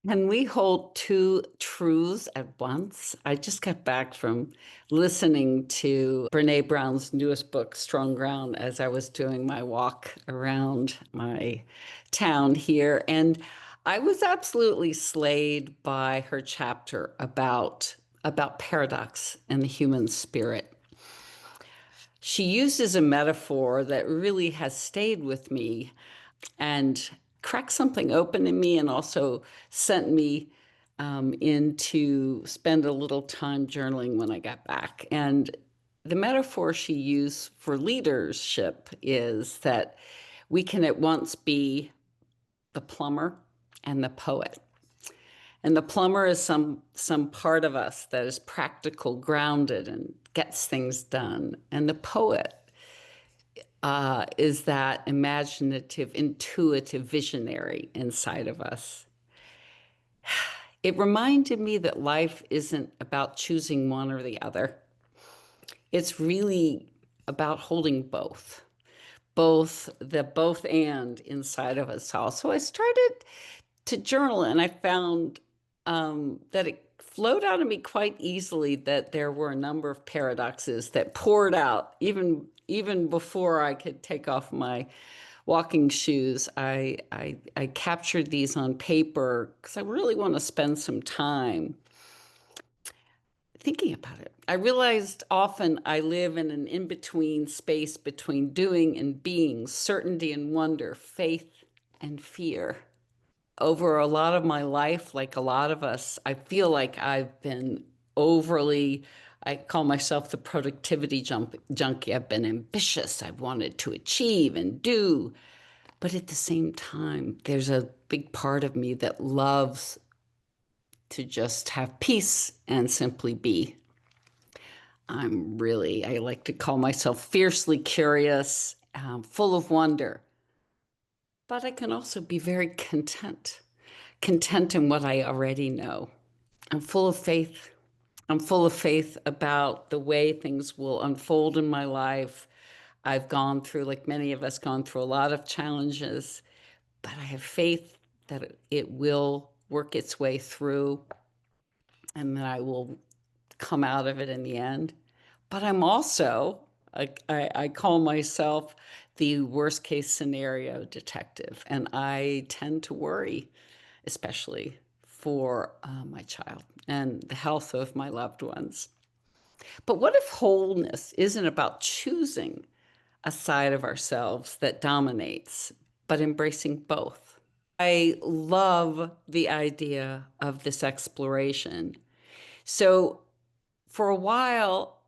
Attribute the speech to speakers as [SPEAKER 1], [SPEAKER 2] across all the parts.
[SPEAKER 1] Can we hold two truths at once? I just got back from listening to Brené Brown's newest book, Strong Ground, as I was doing my walk around my town here. And I was absolutely slayed by her chapter about paradox and the human spirit. She uses a metaphor that really has stayed with me and cracked something open in me and also sent me in to spend a little time journaling when I got back. And the metaphor she used for leadership is that we can at once be the plumber and the poet. And the plumber is some part of us that is practical, grounded, and gets things done. And the poet is that imaginative, intuitive visionary inside of us. It reminded me that life isn't about choosing one or the other. It's really about holding both and inside of us all. So I started to journal and I found that it flowed out of me quite easily that there were a number of paradoxes that poured out even before I could take off my walking shoes. I captured these on paper because I really want to spend some time thinking about it. I realized often I live in an in-between space between doing and being, certainty and wonder, faith and fear. Over a lot of my life, like a lot of us, I feel like I've been overly, I call myself the productivity junkie. I've been ambitious. I've wanted to achieve and do. But at the same time, there's a big part of me that loves to just have peace and simply be. I like to call myself fiercely curious, full of wonder, but I can also be very content in what I already know. I'm full of faith. I'm full of faith about the way things will unfold in my life. I've gone through, like many of us, gone through a lot of challenges, but I have faith that it will work its way through and that I will come out of it in the end. But I'm also, I call myself the worst case scenario detective, and I tend to worry, especially for my child and the health of my loved ones. But what if wholeness isn't about choosing a side of ourselves that dominates, but embracing both? I love the idea of this exploration. So for a while,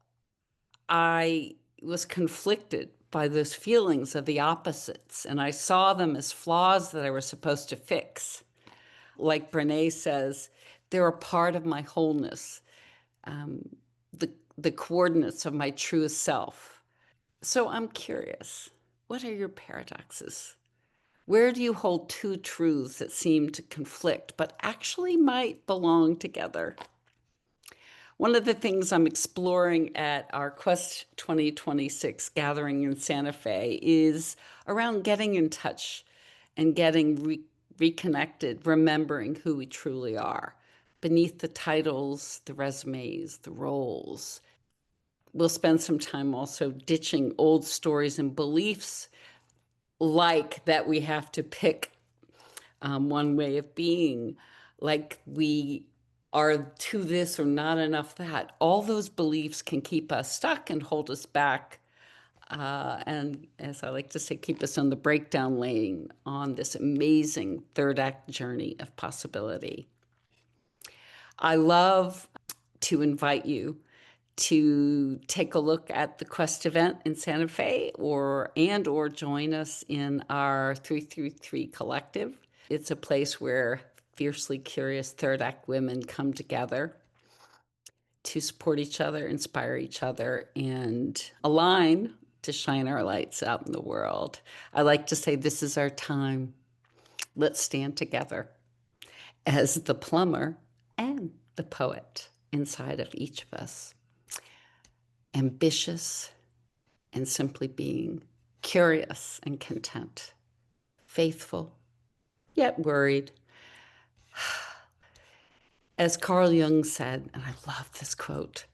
[SPEAKER 1] I was conflicted by those feelings of the opposites, and I saw them as flaws that I was supposed to fix. Like Brene says, they're a part of my wholeness, the coordinates of my truest self. So I'm curious, what are your paradoxes? Where do you hold two truths that seem to conflict, but actually might belong together? One of the things I'm exploring at our Quest 2026 gathering in Santa Fe is around getting in touch and getting reconnected, remembering who we truly are beneath the titles, the resumes, the roles. We'll spend some time also ditching old stories and beliefs like that we have to pick one way of being, like we are to this or not enough that. All those beliefs can keep us stuck and hold us back. And as I like to say, keep us on the breakdown lane on this amazing third act journey of possibility. I love to invite you to take a look at the Quest event in Santa Fe or join us in our 333 collective. It's a place where fiercely curious third act women come together to support each other, inspire each other, and align to shine our lights out in the world. I like to say this is our time. Let's stand together as the plumber and the poet inside of each of us. Ambitious and simply being, curious and content, faithful, yet worried, As Carl Jung said, and I love this quote,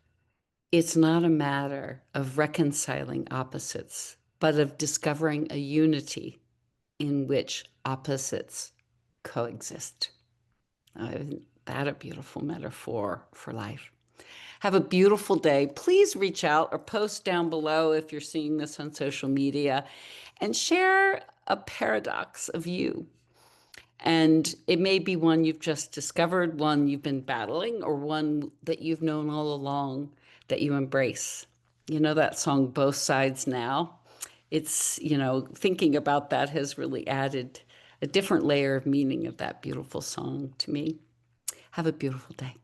[SPEAKER 1] it's not a matter of reconciling opposites, but of discovering a unity in which opposites coexist. Isn't that a beautiful metaphor for life? Have a beautiful day. Please reach out or post down below if you're seeing this on social media and share a paradox of you. And it may be one you've just discovered, one you've been battling, or one that you've known all along that you embrace. You know that song, Both Sides Now? It's, thinking about that has really added a different layer of meaning of that beautiful song to me. Have a beautiful day.